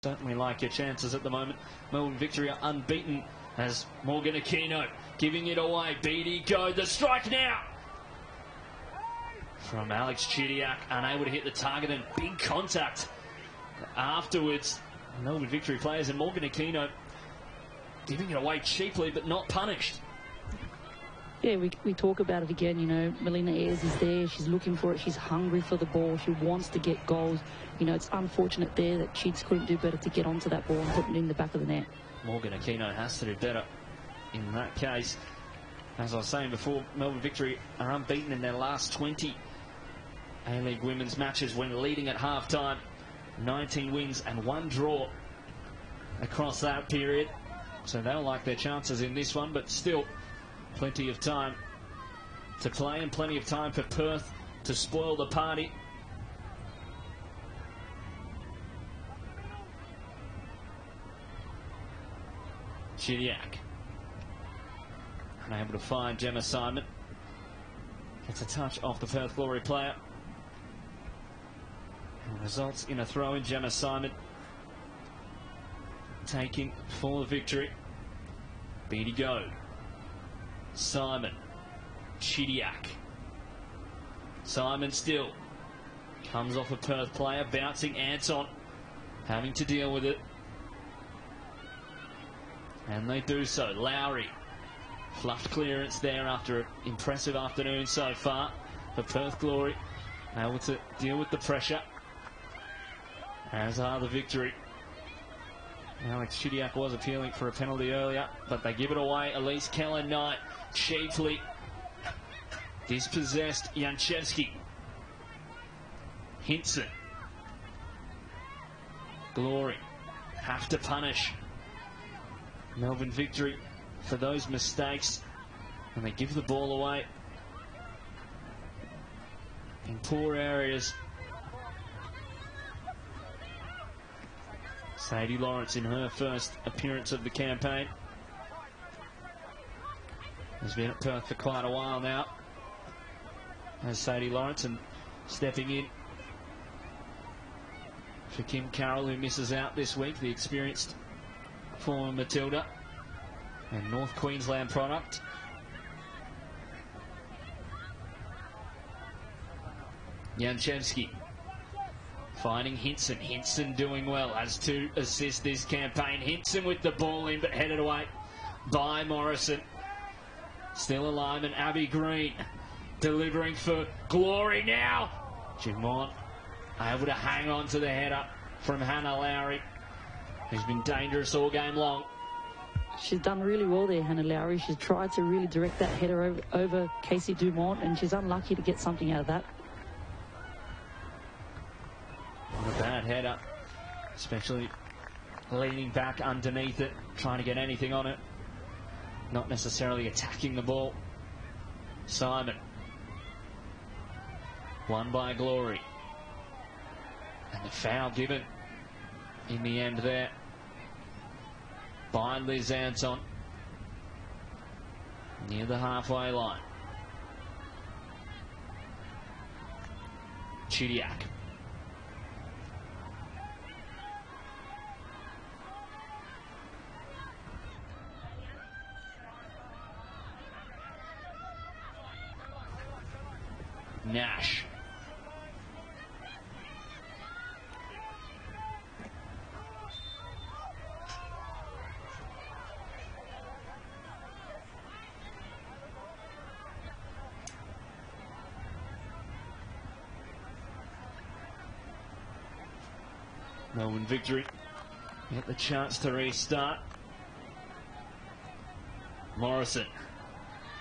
Certainly like your chances at the moment. Melbourne Victory are unbeaten as Morgan Aquino giving it away. Beatty go, the strike now! From Alex Chidiac, unable to hit the target and big contact afterwards. Melbourne Victory players and Morgan Aquino giving it away cheaply but not punished. Yeah, we talk about it again, you know, Melina Ayres is there, she's looking for it, she's hungry for the ball, she wants to get goals. You know, it's unfortunate there that Chids couldn't do better to get onto that ball and put it in the back of the net. Morgan Aquino has to do better in that case. As I was saying before, Melbourne Victory are unbeaten in their last 20 A-League women's matches when leading at half-time. 19 wins and 1 draw across that period. So they'll like their chances in this one, but still plenty of time to play and plenty of time for Perth to spoil the party. Chidiac unable to find Gemma Simon. Gets a touch off the Perth Glory player. And results in a throw in. Gemma Simon taking for the victory. Beatty go. Simon. Chidiac. Simon still. Comes off a Perth player. Bouncing Anton. Having to deal with it. And they do so. Lowry. Fluffed clearance there after an impressive afternoon so far for Perth Glory. Able to deal with the pressure. As are the Victory. Alex Chidiac was appealing for a penalty earlier, but they give it away. Elise Keller-Knight cheaply dispossessed Janczewski. Hinson. Glory have to punish Melbourne Victory for those mistakes, and they give the ball away in poor areas. Sadie Lawrence in her first appearance of the campaign. Has been at Perth for quite a while now. As Sadie Lawrence, and stepping in for Kim Carroll, who misses out this week, the experienced former Matilda and North Queensland product. Janczewski finding Hinson. Hinson doing well, has to assist this campaign. Hinson with the ball in, but headed away by Morrison. Still alive, and Abby Green delivering for Glory now. Jimont able to hang on to the header from Hannah Lowry, who's been dangerous all game long. She's done really well there, Hannah Lowry. She's tried to really direct that header over Casey Dumont, and she's unlucky to get something out of that. Not a bad header, especially leaning back underneath it, trying to get anything on it. Not necessarily attacking the ball. Simon. Won by Glory. And the foul given in the end there by Liz Anton near the halfway line. Chidiac. Nash. Melbourne Victory get the chance to restart. Morrison.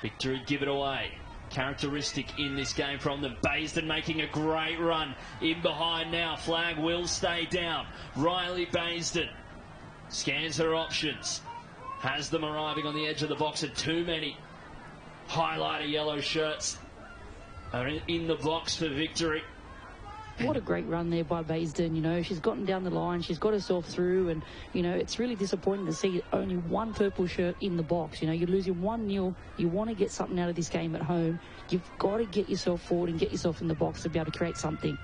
Victory give it away. Characteristic in this game from them. Baisden making a great run in behind now. Flag will stay down. Riley Baisden scans her options. Has them arriving on the edge of the box, and too many highlighter yellow shirts are in the box for Victory. What a great run there by Baisden. You know, she's gotten down the line, she's got herself through, and, you know, it's really disappointing to see only one purple shirt in the box. You know, you're losing 1-0. You want to get something out of this game at home. You've got to get yourself forward and get yourself in the box to be able to create something.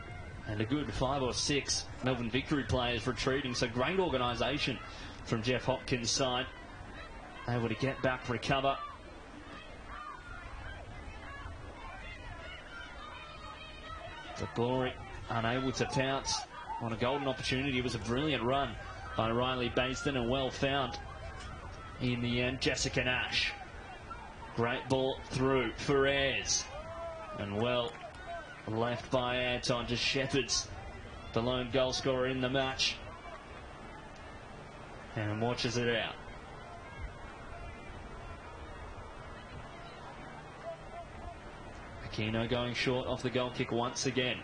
And a good 5 or 6 Melbourne Victory players retreating. So great organisation from Jeff Hopkins' side. Able to get back, recover. The Glory unable to pounce on a golden opportunity. It was a brilliant run by Riley Baisden and well found in the end. Jessica Nash. Great ball through for Ayres. And well left by Anton. Just shepherds the lone goal scorer in the match. And watches it out. Aquino going short off the goal kick once again.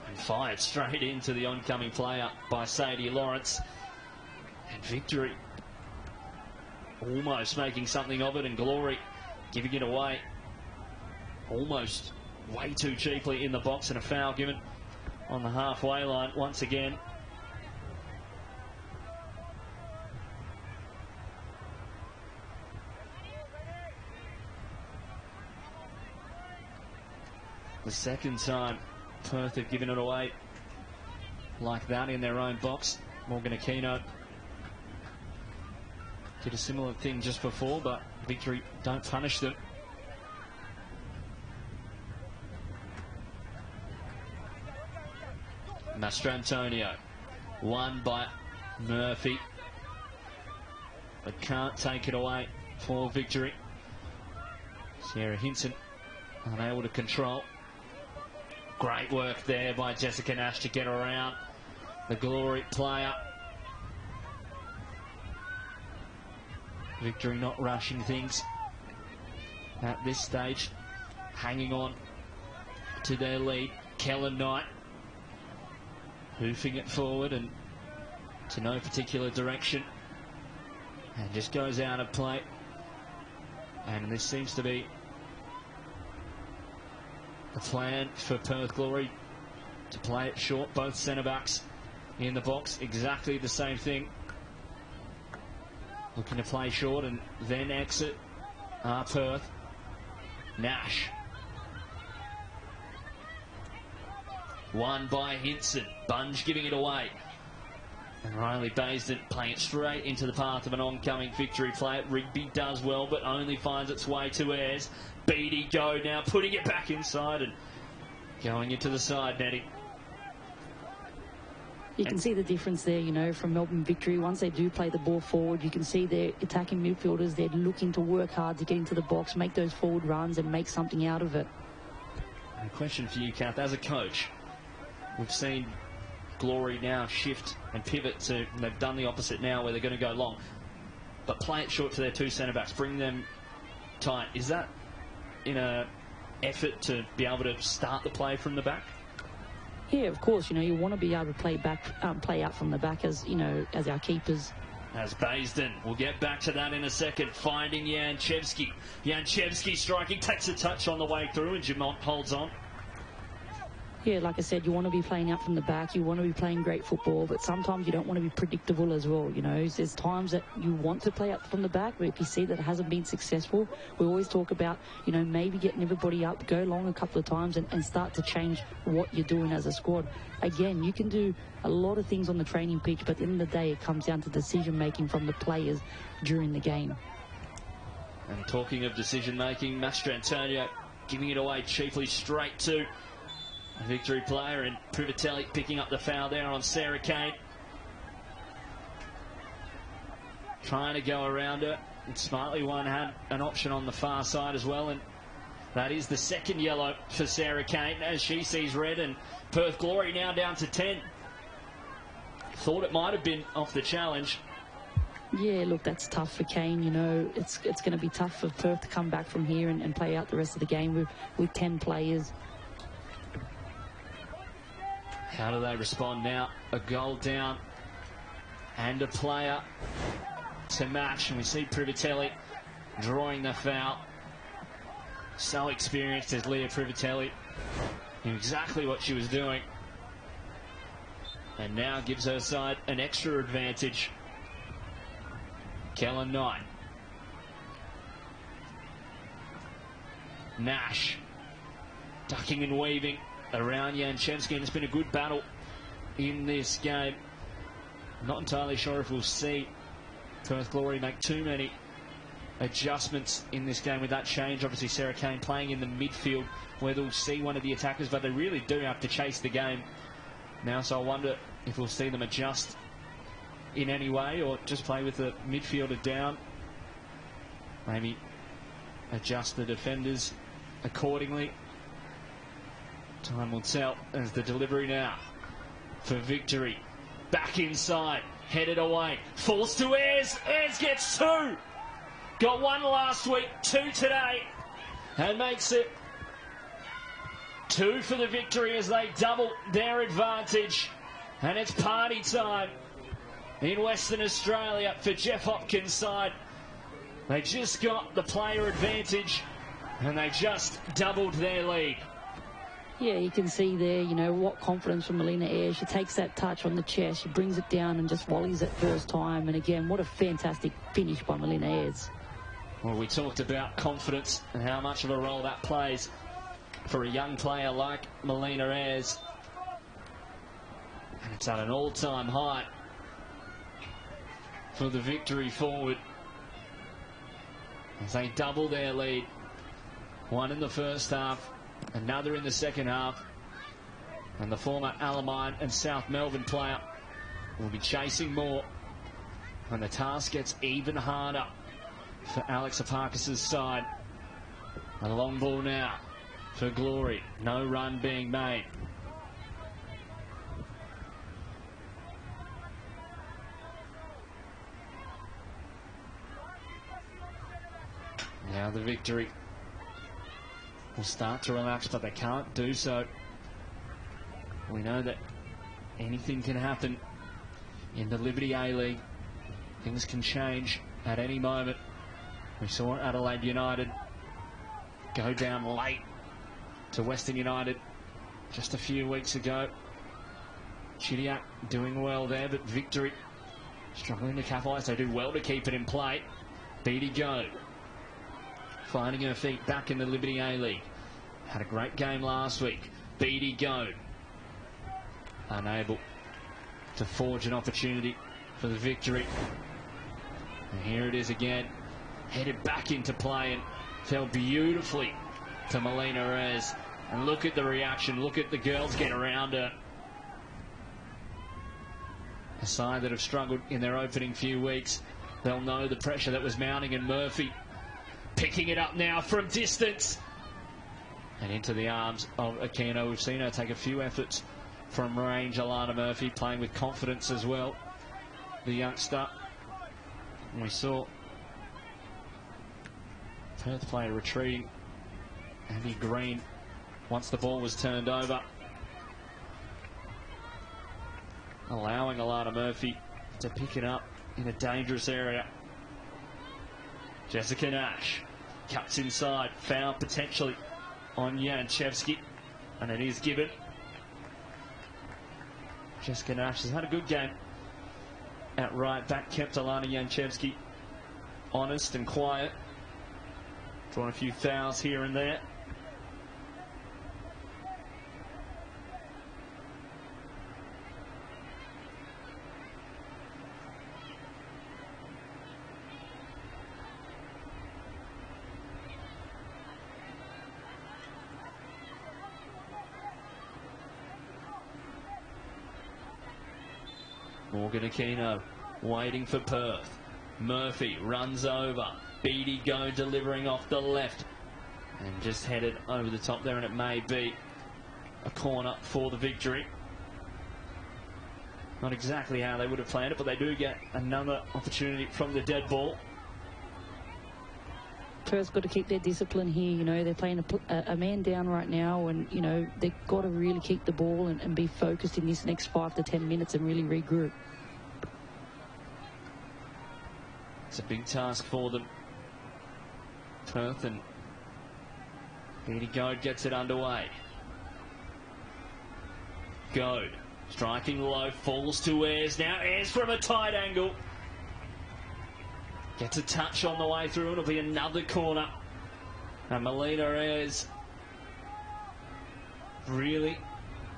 And fired straight into the oncoming player by Sadie Lawrence. And Victory almost making something of it, and Glory giving it away almost way too cheaply in the box, and a foul given on the halfway line once again. The second time Perth have given it away like that in their own box. Morgan Aquino did a similar thing just before, but Victory don't punish them. Mastrantonio, won by Murphy, but can't take it away for Victory. Sarah Hinson unable to control. Great work there by Jessica Nash to get around the Glory player. Victory not rushing things at this stage, hanging on to their lead. Kellen Knight hoofing it forward and to no particular direction, and just goes out of play. And this seems to be the plan for Perth Glory, to play it short. Both centre-backs in the box, exactly the same thing. Looking to play short and then exit Perth. Nash. Won by Hinson. Bunge giving it away. And Riley Baisden playing it straight into the path of an oncoming Victory player. Rigby does well, but only finds its way to Ayres. Beattie go now, putting it back inside and going into the side netting. You can see the difference there, you know, from Melbourne Victory. Once they do play the ball forward, you can see their attacking midfielders, they're looking to work hard to get into the box, make those forward runs and make something out of it. A question for you, Kath. As a coach, we've seen Glory now shift and pivot to, they've done the opposite now where they're going to go long, but play it short to their two centre-backs, bring them tight. Is that in an effort to be able to start the play from the back? Yeah, of course. You know, you want to be able to play back, play out from the back, as you know, as our keepers. As Baisden, we'll get back to that in a second. Finding Janchevski. Janchevski striking, takes a touch on the way through, and Jamont holds on. Yeah, like I said, you want to be playing out from the back. You want to be playing great football, but sometimes you don't want to be predictable as well. You know, there's times that you want to play out from the back, but if you see that it hasn't been successful, we always talk about, you know, maybe getting everybody up, go long a couple of times and start to change what you're doing as a squad. Again, you can do a lot of things on the training pitch, but at the end of the day, it comes down to decision-making from the players during the game. And talking of decision-making, Mastrantonio giving it away cheaply straight to a Victory player, and Privatelli picking up the foul there on Sarah Kane. Trying to go around her. And smartly one had an option on the far side as well, and that is the second yellow for Sarah Kane as she sees red, and Perth Glory now down to 10. Thought it might have been off the challenge. Yeah, look, that's tough for Kane. You know, it's going to be tough for Perth to come back from here and play out the rest of the game with 10 players. How do they respond now? A goal down and a player to match, and we see Privatelli drawing the foul. So experienced as Leah Privatelli, knew exactly what she was doing, and now gives her side an extra advantage. Kellen Knight. Nash ducking and weaving around Janchevsky, and it's been a good battle in this game. Not entirely sure if we'll see Perth Glory make too many adjustments in this game with that change. Obviously Sarah Kane playing in the midfield where they'll see one of the attackers, but they really do have to chase the game now, so I wonder if we'll see them adjust in any way or just play with the midfielder down, maybe adjust the defenders accordingly. Time will tell. As the delivery now for Victory, back inside, headed away, falls to Ayres. Ayres gets two. Got one last week, two today, and makes it two for the Victory as they double their advantage. And it's party time in Western Australia for Jeff Hopkins' side. They just got the player advantage and they just doubled their lead. Yeah, you can see there, you know, what confidence from Melina Ayres. She takes that touch on the chest, she brings it down and just volleys it first time. And again, what a fantastic finish by Melina Ayres. Well, we talked about confidence and how much of a role that plays for a young player like Melina Ayres. And it's at an all-time high for the Victory forward as they double their lead. One in the first half, another in the second half, and the former Alamein and South Melbourne player will be chasing more, and the task gets even harder for Alex Apakis' side. A long ball now for Glory, no run being made. Now the Victory will start to relax, but they can't do so. We know that anything can happen in the Liberty A-League. Things can change at any moment. We saw Adelaide United go down late to Western United just a few weeks ago. Chidiac doing well there, but Victory struggling to capitalise. They do well to keep it in play. Beatty Go finding her feet back in the Liberty A-League. Had a great game last week. Beatty Go unable to forge an opportunity for the Victory. And here it is again. Headed back into play and fell beautifully to Melina Ayres. And look at the reaction. Look at the girls get around her. A side that have struggled in their opening few weeks. They'll know the pressure that was mounting, and Murphy picking it up now from distance. And into the arms of Aquino. We've seen her take a few efforts from range. Alana Murphy playing with confidence as well, the youngster. And we saw Perth player retreating, Abby Green, once the ball was turned over, allowing Alana Murphy to pick it up in a dangerous area. Jessica Nash cuts inside, foul potentially on Janchevsky, and it is given. Jessica Nash has had a good game at right back, kept Alana Janchevsky honest and quiet, drawn a few fouls here and there. Morgan Aquino waiting for Perth. Murphy runs over. Beatty Go delivering off the left. And just headed over the top there, and it may be a corner for the Victory. Not exactly how they would have planned it, but they do get another opportunity from the dead ball. Perth's got to keep their discipline here. You know, they're playing a man down right now, and, you know, they've got to really keep the ball and be focused in this next 5 to 10 minutes and really regroup. It's a big task for them. Perth, and Beatty Goad gets it underway. Goad striking low, falls to Ayres. Now Ayres from a tight angle. Gets a touch on the way through. It'll be another corner. And Melina Ayres really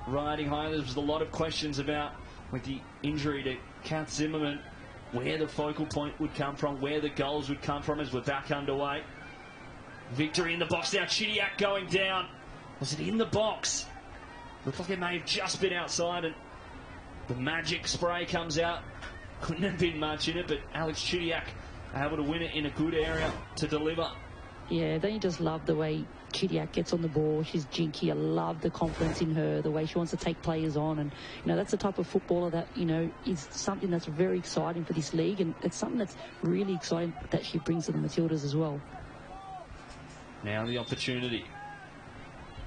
riding high. There was a lot of questions about, with the injury to Kath Zimmerman, where the focal point would come from, where the goals would come from as we're back underway. Victory in the box now. Chidiac going down. Was it in the box? Looked like it may have just been outside, and the magic spray comes out. Couldn't have been much in it, but Alex Chidiac able to win it in a good area to deliver. Yeah, don't you just love the way Chidiac gets on the ball? She's jinky. I love the confidence in her, the way she wants to take players on. And, you know, that's the type of footballer that, you know, is something that's very exciting for this league. And it's something that's really exciting that she brings to the Matildas as well. Now the opportunity.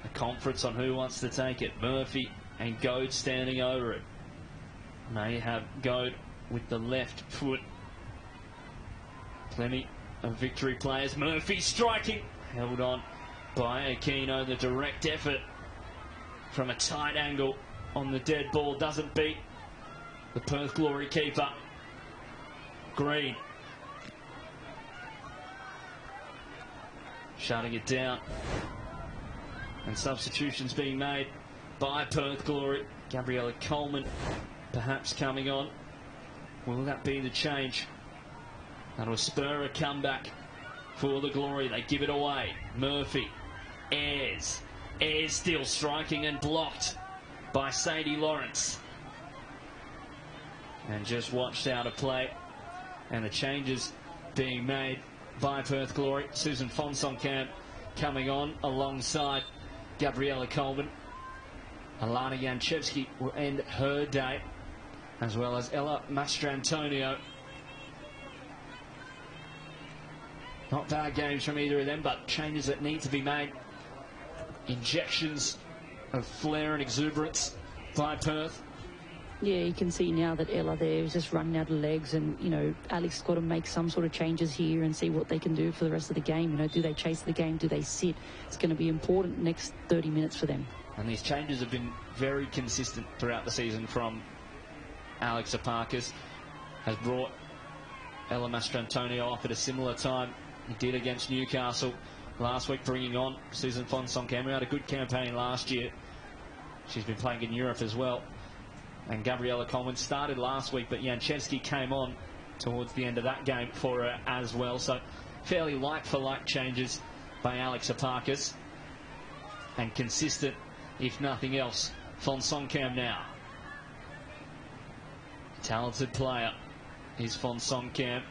A conference on who wants to take it. Murphy and Goad standing over it. May have Goad with the left foot. Plenty of Victory players. Murphy striking. Held on by Aquino. The direct effort from a tight angle on the dead ball doesn't beat the Perth Glory keeper. Green. Shutting it down. And substitutions being made by Perth Glory. Gabriella Coleman perhaps coming on. Will that be the change? That'll spur a comeback for the Glory. They give it away. Murphy. Ayres. Ayres still striking and blocked by Sadie Lawrence. And just watched out of play. And the changes being made by Perth Glory. Susan Fonsonkamp coming on alongside Gabriella Coleman. Alana Janchevsky will end her day, as well as Ella Mastrantonio. Not bad games from either of them, but changes that need to be made. Injections of flair and exuberance by Perth. Yeah, you can see now that Ella there is just running out of legs, and, you know, Alex has got to make some sort of changes here and see what they can do for the rest of the game. You know, do they chase the game? Do they sit? It's going to be important next 30 minutes for them. And these changes have been very consistent throughout the season from Alex Aparkas. Has brought Ella Mastrantonio off at a similar time he did against Newcastle last week, bringing on Susan Fonsonkamp. We had a good campaign last year. She's been playing in Europe as well. And Gabriella Coleman started last week, but Janchevsky came on towards the end of that game for her as well. So fairly like-for-like changes by Alex Aparkas. And consistent, if nothing else. Fonsonkamp now. Talented player is Fonsonkamp.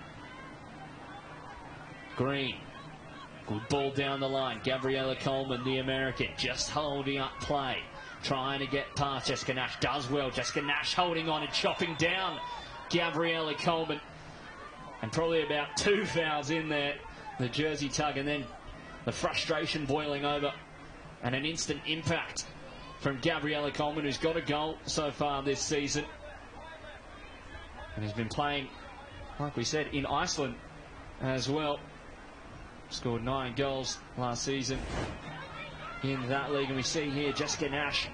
Green. Good ball down the line. Gabriella Coleman, the American, just holding up play. Trying to get past Jessica Nash. Does well. Jessica Nash holding on and chopping down Gabriella Coleman. And probably about 2 fouls in there. The jersey tug, and then the frustration boiling over. And an instant impact from Gabriella Coleman, who's got a goal so far this season. And has been playing, like we said, in Iceland as well. Scored 9 goals last season in that league. And we see here Jessica Nash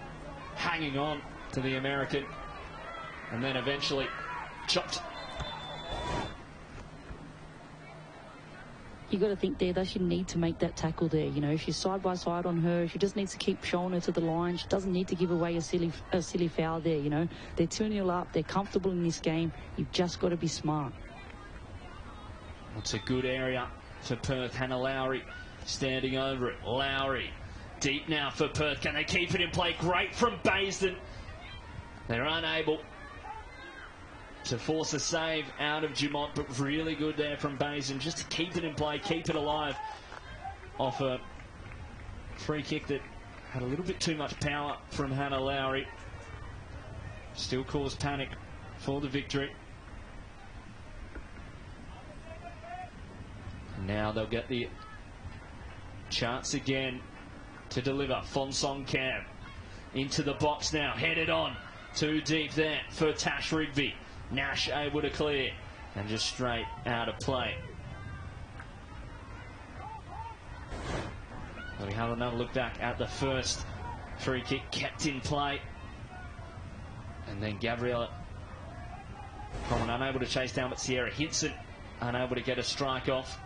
hanging on to the American, and then eventually chopped. You got to think there that she need to make that tackle there. You know, she's side by side on her. She just needs to keep showing her to the line. She doesn't need to give away a silly foul there. You know, they're 2-0 up. They're comfortable in this game. You've just got to be smart. It's a good area for Perth. Hannah Lowry standing over it. Lowry deep now for Perth. Can they keep it in play? Great from Baisden. They're unable to force a save out of Dumont, but really good there from Baisden just to keep it in play, keep it alive off a free kick that had a little bit too much power from Hannah Lowry. Still caused panic for the Victory. Now they'll get the chance again to deliver. Fonsonkamp into the box now, headed on too deep there for Tash Rigby. Nash able to clear and just straight out of play. We have another look back at the first free kick kept in play, and then Gabriella Coleman unable to chase down, but Sierra Hinson unable to get a strike off.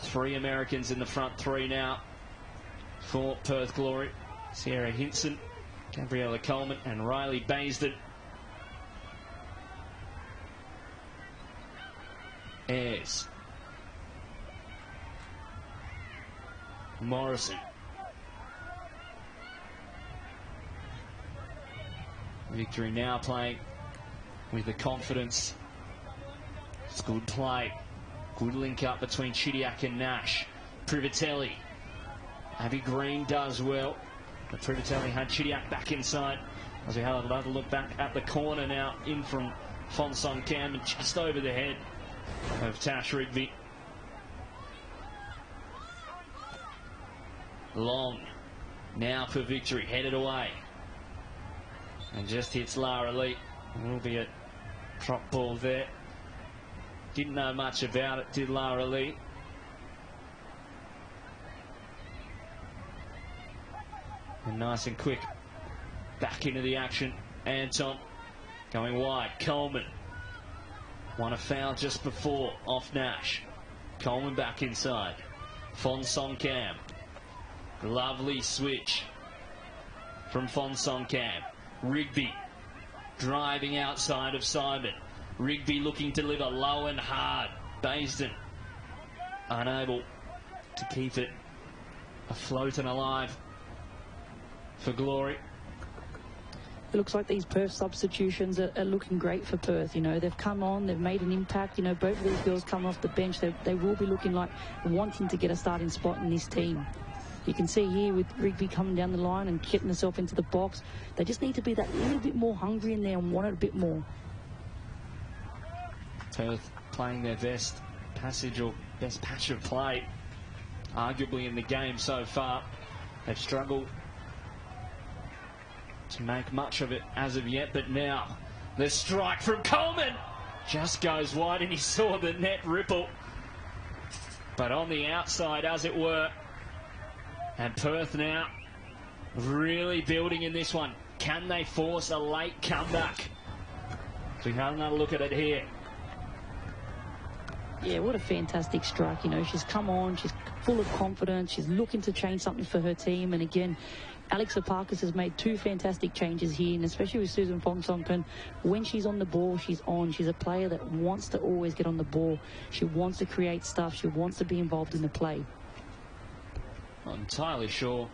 3 Americans in the front 3 now. for Perth Glory. Sierra Hinson, Gabriella Coleman and Riley Baisden. Ayres. Morrison. Victory now playing with the confidence. It's good play. Good link up between Chidiac and Nash. Privatelli. Abby Green does well. But Privatelli had Chidiac back inside. As we have another look back at the corner now. In from Fonsong Cam and just over the head of Tash Rigby. Long. Now for Victory. Headed away. And just hits Lara Lee. Will be a drop ball there. Didn't know much about it, did Lara Lee. And nice and quick. Back into the action. Anton going wide. Coleman. Won a foul just before off Nash. Coleman back inside. Fonsong Cam. Lovely switch from Fonsong Cam. Rigby driving outside of Simon. Rigby looking to deliver low and hard. Baisden unable to keep it afloat and alive for Glory. It looks like these Perth substitutions are looking great for Perth. You know, they've come on, they've made an impact. You know, both of these girls come off the bench. They will be looking like wanting to get a starting spot in this team. You can see here with Rigby coming down the line and getting herself into the box. They just need to be that little bit more hungry in there and want it a bit more. Perth playing their best passage or best patch of play, arguably in the game so far. They've struggled to make much of it as of yet, but now the strike from Coleman just goes wide and he saw the net ripple. But on the outside, as it were. And Perth now really building in this one. Can they force a late comeback? So we have another look at it here. Yeah, what a fantastic strike. You know, she's come on, she's full of confidence, she's looking to change something for her team. And again, Alex Aparkis has made two fantastic changes here, and especially with Susan Fongsongpen. When she's on the ball, she's on. She's a player that wants to always get on the ball. She wants to create stuff. She wants to be involved in the play. Not entirely sure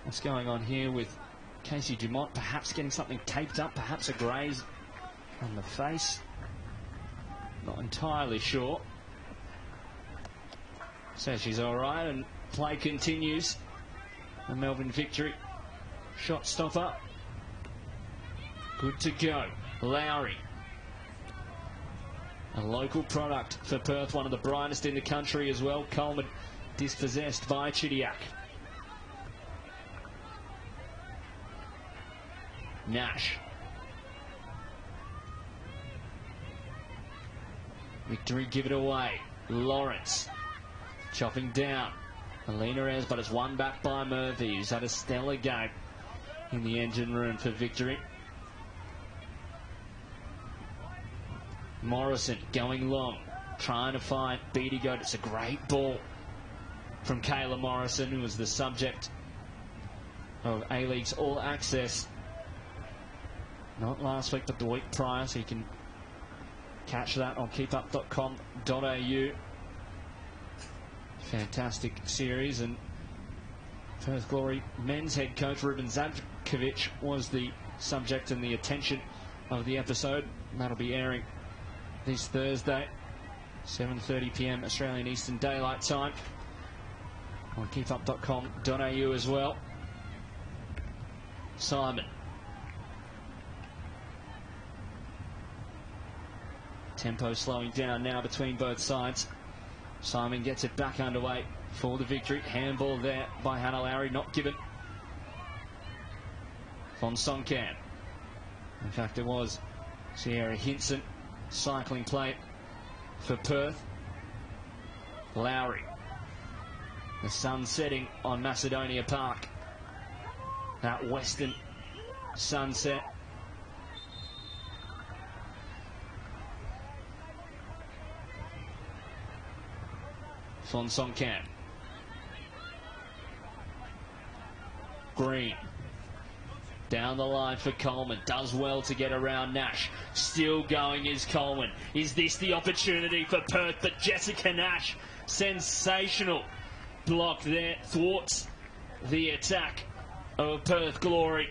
what's going on here with Casey Dumont. Perhaps getting something taped up, perhaps a graze on the face. Not entirely sure. Says she's all right, and play continues. The Melbourne Victory. Shot stopper. Good to go. Lowry. A local product for Perth, one of the brightest in the country as well. Coleman dispossessed by Chidiac. Nash. Victory give it away. Lawrence chopping down. Alina Ayres, but it's won back by Murphy, who's had a stellar game in the engine room for Victory. Morrison going long, trying to find Beatty Goat. It's a great ball from Kayla Morrison, who was the subject of A-League's All Access. Not last week, but the week prior, so you can catch that on keepup.com.au. Fantastic series, and Perth Glory men's head coach Ruben Zadkovic was the subject and the attention of the episode. And that'll be airing this Thursday, 7:30 p.m. Australian Eastern Daylight Time on keepup.com.au as well. Simon. Tempo slowing down now between both sides. Simon gets it back underway for the Victory. Handball there by Hannah Lowry, not given. Fonsong Cam. In fact, it was Sierra Hinson. Cycling play for Perth. Lowry. The sun setting on Macedonia Park. That western sunset. Fonsong Cam. Green. Down the line for Coleman. Does well to get around Nash. Still going is Coleman. Is this the opportunity for Perth? But Jessica Nash, sensational block there, thwarts the attack of Perth Glory.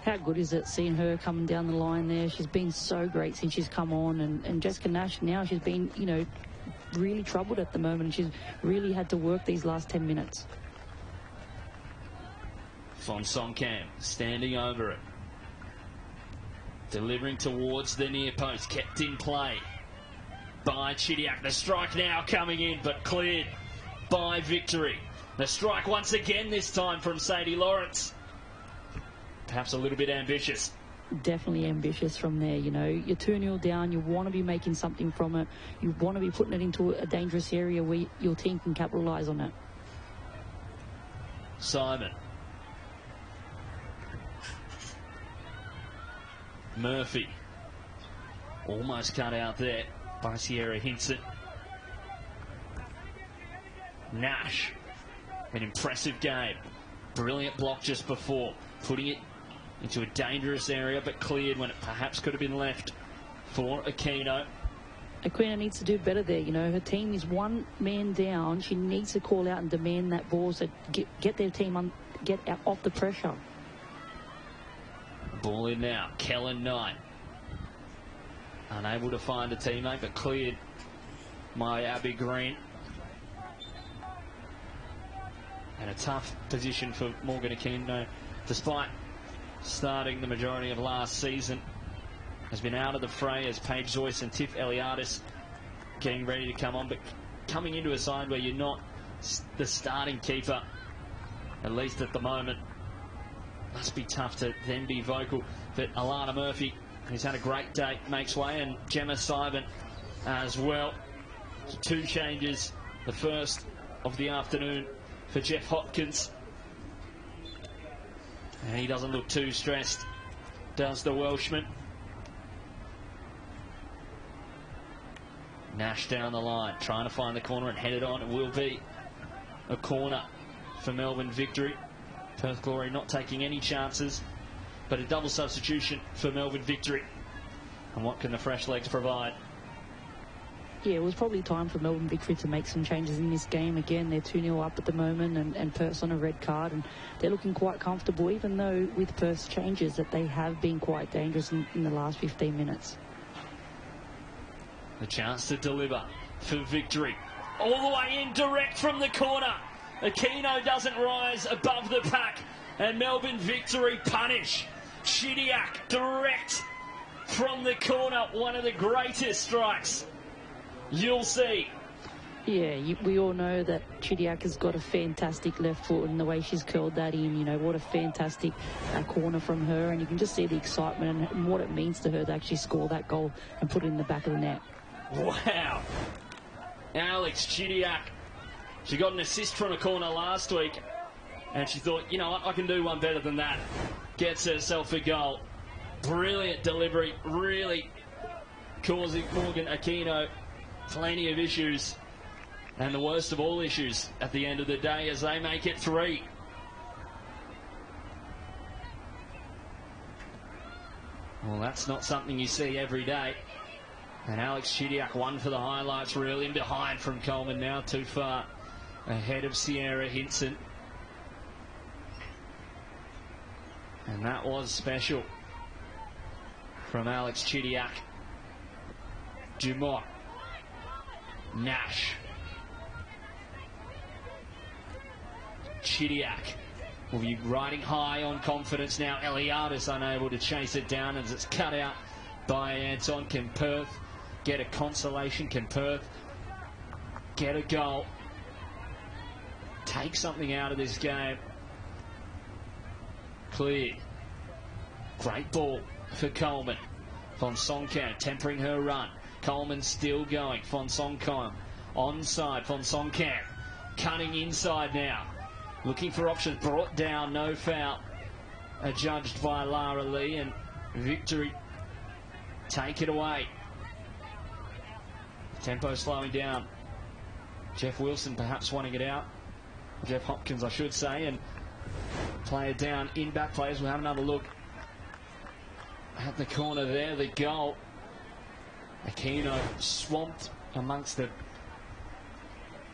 How good is it seeing her coming down the line there? She's been so great since she's come on. And Jessica Nash now, she's been, you know, really troubled at the moment. And she's really had to work these last 10 minutes. Fonsonkamp standing over it. Delivering towards the near post. Kept in play by Chidiac. The strike now coming in, but cleared by Victory. The strike once again, this time from Sadie Lawrence. Perhaps a little bit ambitious. Definitely ambitious from there. You know, you're 2-0 down. You want to be making something from it. You want to be putting it into a dangerous area where your team can capitalise on it. Simon. Murphy. Almost cut out there by Sierra Hinson. Nash. An impressive game. Brilliant block just before. Putting it into a dangerous area, but cleared when it perhaps could have been left for Aquino. Aquino needs to do better there. You know, her team is one man down. She needs to call out and demand that ball, so get their team get out off the pressure. Ball in now. Kellen Knight. Unable to find a teammate, but cleared by Abby Green. And a tough position for Morgan Aquino, despite starting the majority of last season. Has been out of the fray as Paige Joyce and Tiff Eliadis getting ready to come on, but coming into a side where you're not the starting keeper, at least at the moment, must be tough to then be vocal. But Alana Murphy, who's had a great day, makes way, and Gemma Simon as well. 2 changes, the first of the afternoon for Jeff Hopkins. And he doesn't look too stressed, does the Welshman. Nash down the line, trying to find the corner and head it on. It will be a corner for Melbourne Victory. Perth Glory not taking any chances, but a double substitution for Melbourne Victory. And what can the fresh legs provide? Yeah, it was probably time for Melbourne Victory to make some changes in this game. Again, they're 2-0 up at the moment, and Perth's on a red card, and they're looking quite comfortable, even though with Perth's changes that they have been quite dangerous in the last 15 minutes. The chance to deliver for Victory. All the way in, direct from the corner. Aquino doesn't rise above the pack, and Melbourne Victory punish. Chidiac direct from the corner. One of the greatest strikes you'll see. Yeah, we all know that Chidiac has got a fantastic left foot, and the way she's curled that in, you know, what a fantastic corner from her, and you can just see the excitement and what it means to her to actually score that goal and put it in the back of the net. Wow. Alex Chidiac. She got an assist from a corner last week, and she thought, you know what, I can do one better than that. Gets herself a goal. Brilliant delivery, really causing Morgan Aquino plenty of issues, and the worst of all issues at the end of the day as they make it 3. Well, that's not something you see every day. And Alex Chidiac, one for the highlights reel, in behind from Coleman, now too far ahead of Sierra Hinson. And that was special from Alex Chidiac. Dumont. Nash. Chidiac will be riding high on confidence now. Eliadis unable to chase it down as it's cut out by Anton. Can Perth get a consolation? Can Perth get a goal? Take something out of this game. Clear. Great ball for Coleman. Fonsonkamp tempering her run. Coleman still going. Fonsonkamp onside. Fonsonkamp cutting inside now. Looking for options. Brought down. No foul. Adjudged by Lara Lee, and Victory take it away. Tempo slowing down. Jeff Wilson perhaps wanting it out. Jeff Hopkins, I should say, and play it down in back players. We'll have another look at the corner there, the goal. Aquino swamped amongst the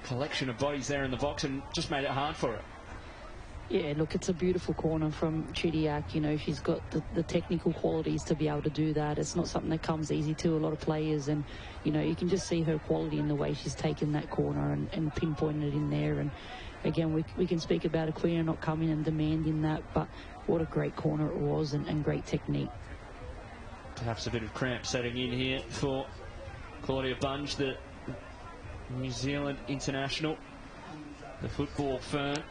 collection of bodies there in the box and just made it hard for her. Yeah, look, it's a beautiful corner from Chidiac. You know, she's got the technical qualities to be able to do that. It's not something that comes easy to a lot of players, and, you know, you can just see her quality in the way she's taken that corner and pinpointed it in there. And again, we can speak about Aquino not coming and demanding that, but what a great corner it was, and great technique. Perhaps a bit of cramp setting in here for Claudia Bunge, the New Zealand international, the football fern.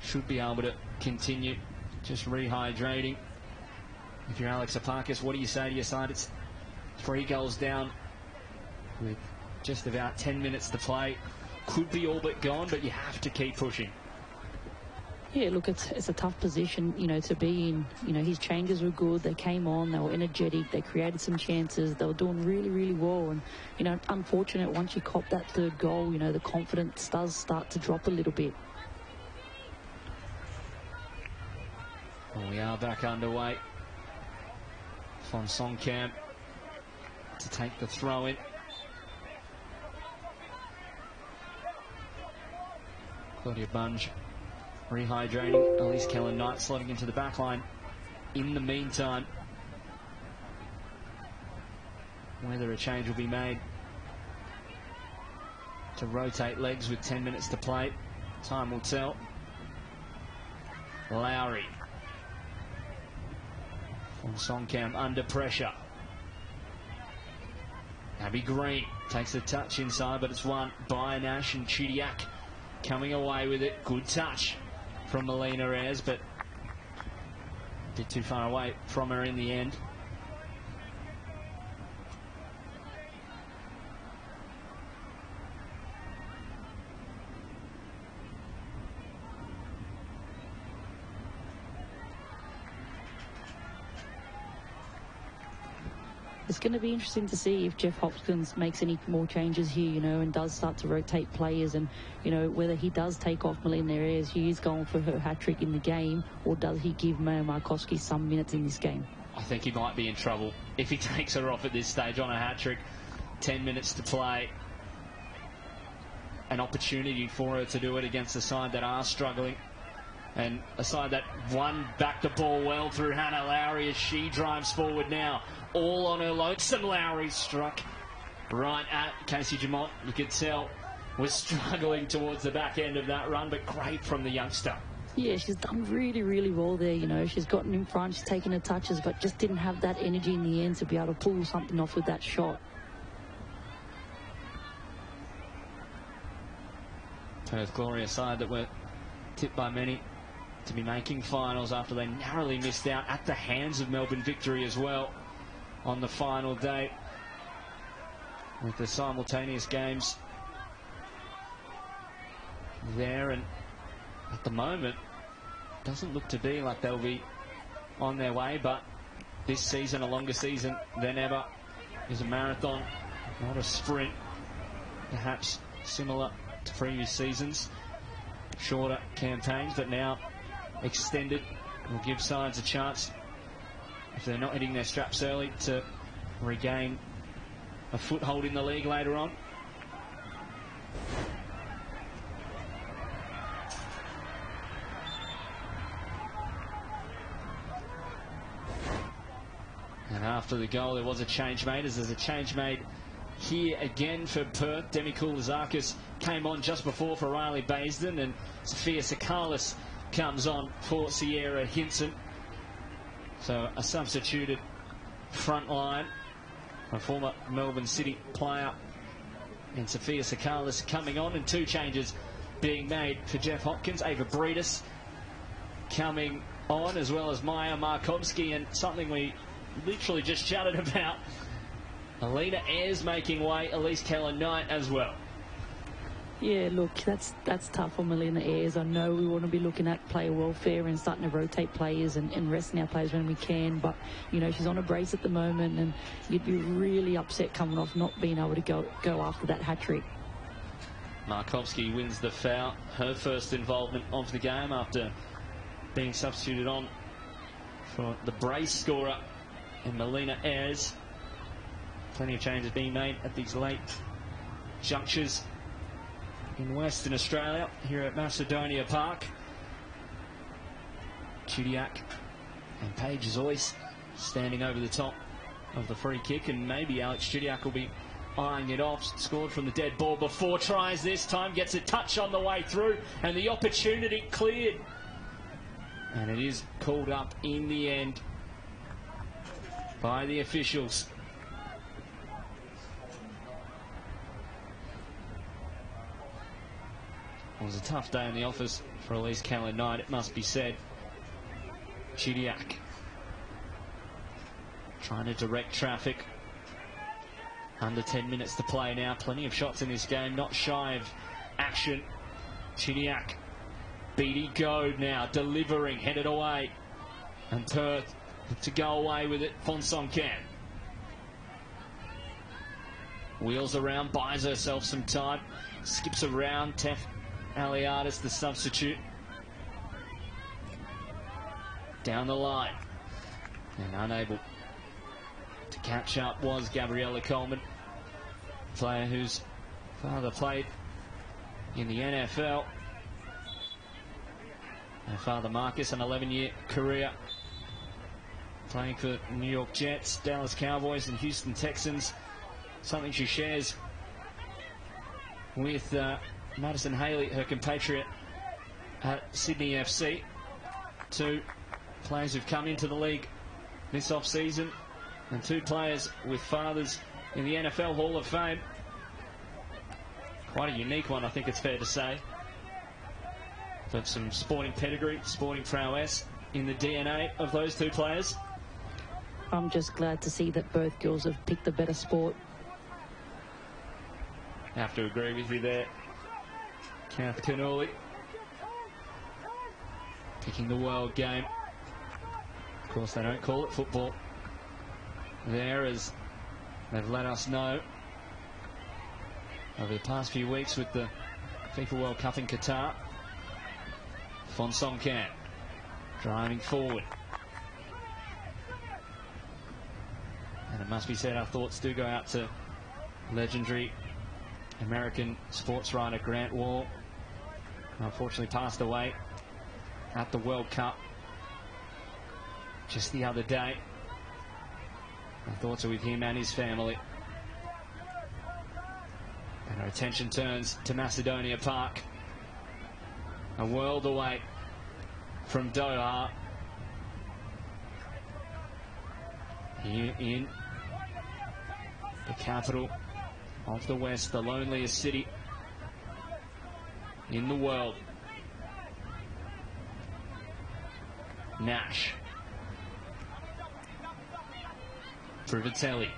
Should be able to continue just rehydrating. If you're Alex Apakis, what do you say to your side? It's 3 goals down with just about 10 minutes to play. Could be all but gone, but you have to keep pushing. Yeah, look, it's a tough position, you know, to be in. You know, his changes were good. They came on, they were energetic, they created some chances, they were doing really, really well. And, you know, unfortunate, once you cop that 3rd goal, you know, the confidence does start to drop a little bit. Well, we are back underway. Von Songkamp to take the throw in. Claudia Bunge rehydrating. Elise Keller-Knight slotting into the back line in the meantime. Whether a change will be made to rotate legs with 10 minutes to play, time will tell. Lowry. Von Songkamp under pressure. Abby Green takes a touch inside, but it's won by Nash, and Chidiac coming away with it. Good touch from Melina Ayres, but a bit too far away from her in the end. It's going to be interesting to see if Jeff Hopkins makes any more changes here, you know, and does start to rotate players, and, you know, whether he does take off Melina Ayres, she is going for her hat-trick in the game, or does he give Maya Markowski some minutes in this game? I think he might be in trouble if he takes her off at this stage on a hat-trick. 10 minutes to play. An opportunity for her to do it against a side that are struggling, and a side that won back the ball well through Hannah Lowry as she drives forward now. All on her lonesome. Lowry struck right at Casey Jamont. You could tell was struggling towards the back end of that run, but great from the youngster. Yeah, she's done really, really well there, you know. She's gotten in front, she's taken her touches, but just didn't have that energy in the end to be able to pull something off with that shot. Perth Gloria side that were tipped by many to be making finals after they narrowly missed out at the hands of Melbourne Victory as well on the final day, with the simultaneous games there. And at the moment, doesn't look to be like they'll be on their way, but this season, a longer season than ever, is a marathon, not a sprint. Perhaps similar to previous seasons, shorter campaigns, but now extended will give sides a chance, if they're not hitting their straps early, to regain a foothold in the league later on. And after the goal, there was a change made, as there's a change made here again for Perth. Demi Koulazakis came on just before for Riley Baisden, and Sophia Sakalis comes on for Sierra Hinson. So a substituted front line, a former Melbourne City player, and Sophia Sakalis coming on, and 2 changes being made for Jeff Hopkins. Ava Breedis coming on, as well as Maya Markovsky, and something we literally just chatted about, Melina Ayres making way, Elise Keller-Knight as well. Yeah, look, that's tough on Melina Ayres. I know we want to be looking at player welfare and starting to rotate players and resting our players when we can, but, you know, she's on a brace at the moment, and you'd be really upset coming off not being able to go after that hat-trick. Markovski wins the foul. Her first involvement of the game after being substituted on for the brace scorer in Melina Ayres. Plenty of changes being made at these late junctures in Western Australia here at Macedonia Park. Chidiac and Paige Zoyce standing over the top of the free kick, and maybe Alex Chidiac will be eyeing it off. Scored from the dead ball before, tries this time, gets a touch on the way through, and the opportunity cleared. And it is called up in the end by the officials. It was a tough day in the office for Elise Keller-Knight, it must be said. Chidiac trying to direct traffic. Under 10 minutes to play now. Plenty of shots in this game, not shy of action. Chidiac, Beatty Goad now, delivering, headed away. And Perth to go away with it. Fonsong can. Wheels around, buys herself some time. Skips around, Tef Aliadis, the substitute. Down the line. And unable to catch up was Gabriella Coleman, player whose father played in the NFL. Her father Marcus, an 11-year career playing for New York Jets, Dallas Cowboys and Houston Texans. Something she shares with Madison Haley, her compatriot at Sydney FC. Two players who've come into the league this off-season, and two players with fathers in the NFL Hall of Fame. Quite a unique one, I think it's fair to say. But some sporting pedigree, sporting prowess in the DNA of those two players. I'm just glad to see that both girls have picked the better sport. Have to agree with you there, Kath Canuli. Picking the world game. Of course, they don't call it football there, as they've let us know over the past few weeks with the FIFA World Cup in Qatar. Fonsong Can driving forward. And it must be said, our thoughts do go out to legendary American sports writer Grant Wall, who unfortunately passed away at the World Cup just the other day. Our thoughts are with him and his family. And our attention turns to Macedonia Park, a world away from Doha, here in the capital of the West, the loneliest city in the world. Nash. Privatelli.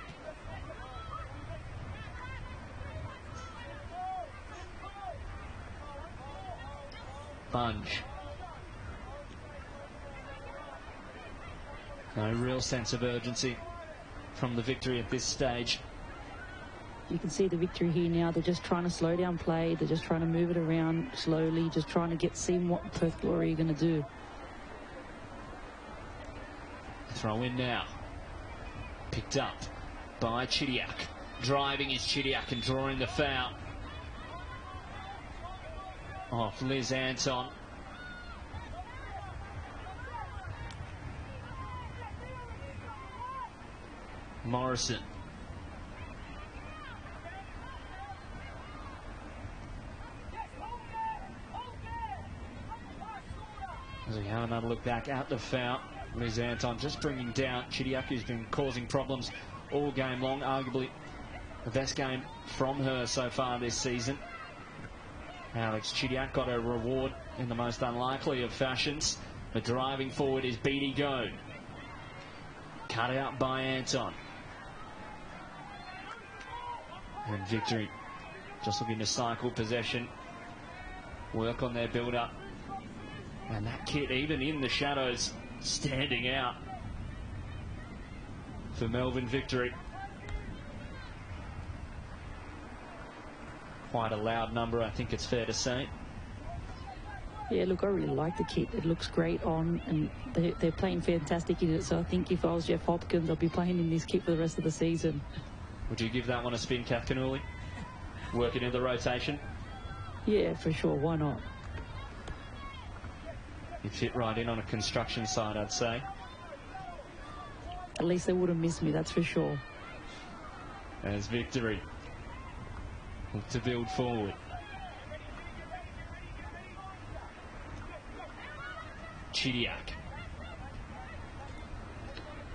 Bunge. No real sense of urgency from the victory at this stage. You can see the victory here now. They're just trying to slow down play. They're just trying to move it around slowly, just trying to see what Perth Glory are going to do. Throw in now. Picked up by Chidiac. Driving is Chidiac and drawing the foul off Liz Anton. Morrison. As we have another look back at the foul, Liz Anton just bringing down Chidiac, who's been causing problems all game long. Arguably the best game from her so far this season. Alex Chidiac got a reward in the most unlikely of fashions. But driving forward is Beatty Goad. Cut out by Anton. And Victory just looking to cycle possession, work on their build-up. And that kit, even in the shadows, standing out for Melbourne Victory. quite a loud number, I think it's fair to say. Yeah, look, I really like the kit. It looks great on, and they're playing fantastic in it. So I think if I was Jeff Hopkins, I'd be playing in this kit for the rest of the season. Would you give that one a spin, Kath Canuli? Work it in the rotation? Yeah, for sure. Why not? You fit right in on a construction site, I'd say. At least they wouldn't miss me, that's for sure. As Victory look to build forward. Chidiac.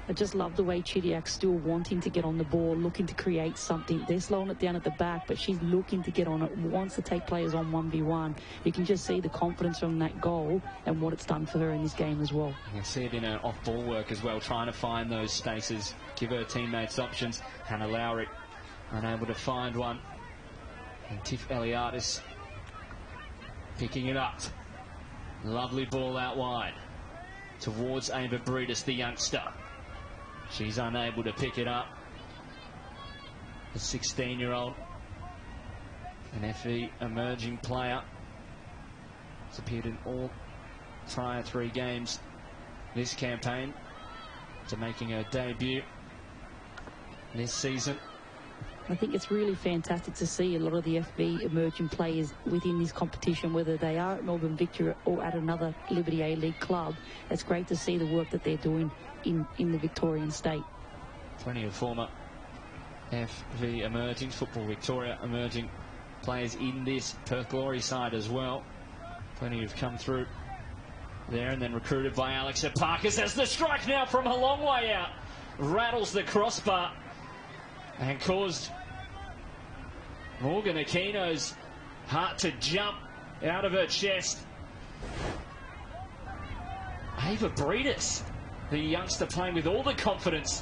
I just love the way Chidiac's still wanting to get on the ball, looking to create something. They're slowing it down at the back, but she's looking to get on it, wants to take players on 1v1. You can just see the confidence from that goal and what it's done for her in this game as well. You can see it in her off-ball work as well, trying to find those spaces, give her teammates options. Hannah Lowry unable to find one. And Tiff Eliadis picking it up. Lovely ball out wide towards Ava Breedis, the youngster. She's unable to pick it up. The 16-year-old, an FE emerging player. Has appeared in all prior 3 games this campaign, to making her debut this season. I think it's really fantastic to see a lot of the FB emerging players within this competition, whether they are at Melbourne Victory or at another Liberty A-League club. It's great to see the work that they're doing in the Victorian state. Plenty of former FV emerging, Football Victoria emerging players in this Perth Glory side as well. Plenty have come through there and then recruited by Alexa Parkes as the strike now from a long way out. Rattles the crossbar and caused Morgan Aquino's heart to jump out of her chest. Ava Breedis, the youngster, playing with all the confidence.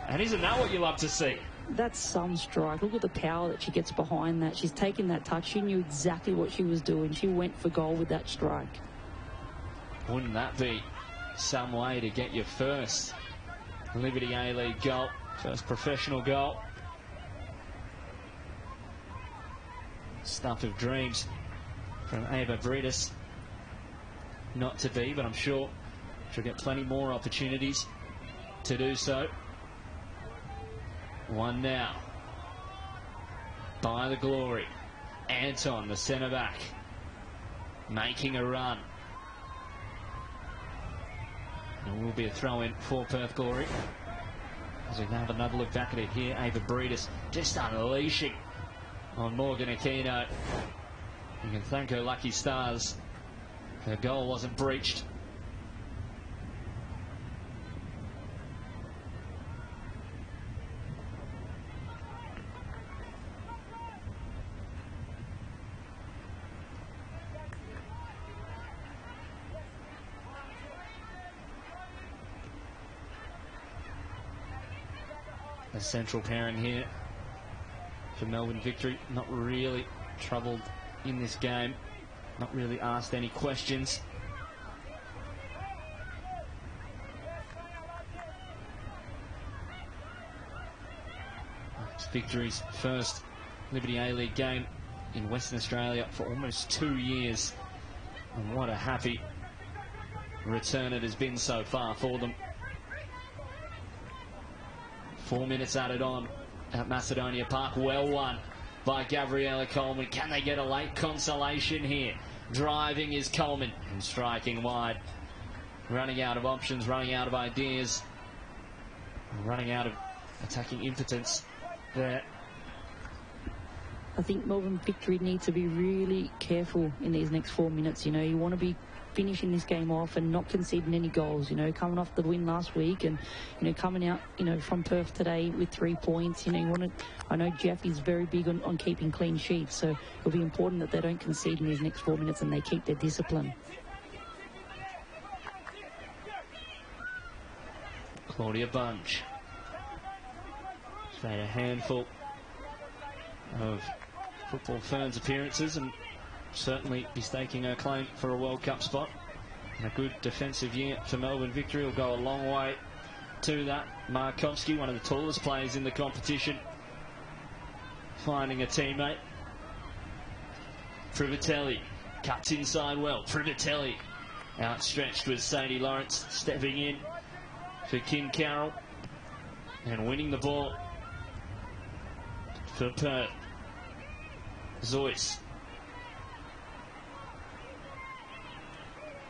And isn't that what you love to see? That's some strike. Look at the power that she gets behind that. She's taken that touch. She knew exactly what she was doing. She went for goal with that strike. Wouldn't that be some way to get your first Liberty A-League goal, first professional goal? Stuff of dreams from Ava Breedis. Not to be, but I'm sure she'll get plenty more opportunities to do so. One now by the Glory. Anton, the centre back, making a run. It will be a throw-in for Perth Glory. As we have another look back at it here, Ava Breedis just unleashing on Morgan Aquino. You can thank her lucky stars. Her goal wasn't breached. A central pairing here for Melbourne Victory, not really troubled in this game, not really asked any questions. It's Victory's first Liberty A-League game in Western Australia for almost 2 years, and what a happy return it has been so far for them. 4 minutes added on at Macedonia Park. Well won by Gabriella Coleman. Can they get a late consolation here? Driving is Coleman and striking wide. Running out of options, running out of ideas, running out of attacking impotence there. I think Melbourne Victory needs to be really careful in these next 4 minutes. You know, you want to be finishing this game off and not conceding any goals, you know, coming off the win last week and, you know, coming out, you know, from Perth today with 3 points. You know, you want to, I know Jeff is very big on keeping clean sheets, so it'll be important that they don't concede in these next 4 minutes and they keep their discipline. Claudia Bunge. She's made a handful of Football Ferns appearances and certainly be staking her claim for a World Cup spot. And a good defensive year for Melbourne Victory will go a long way to that. Markovski, one of the tallest players in the competition, finding a teammate. Privatelli cuts inside well. Privatelli outstretched with Sadie Lawrence, stepping in for Kim Carroll and winning the ball for Perth. Zoyce.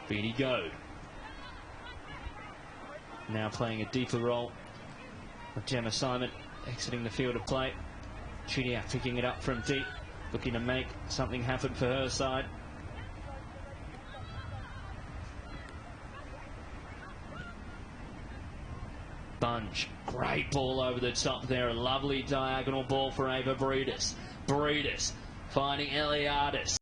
Beanie Goad. Now playing a deeper role. Gemma Simon exiting the field of play. Chudiak picking it up from deep, looking to make something happen for her side. Bunge, great ball over the top there, a lovely diagonal ball for Ava Breedis. Breedis finding Eliadis.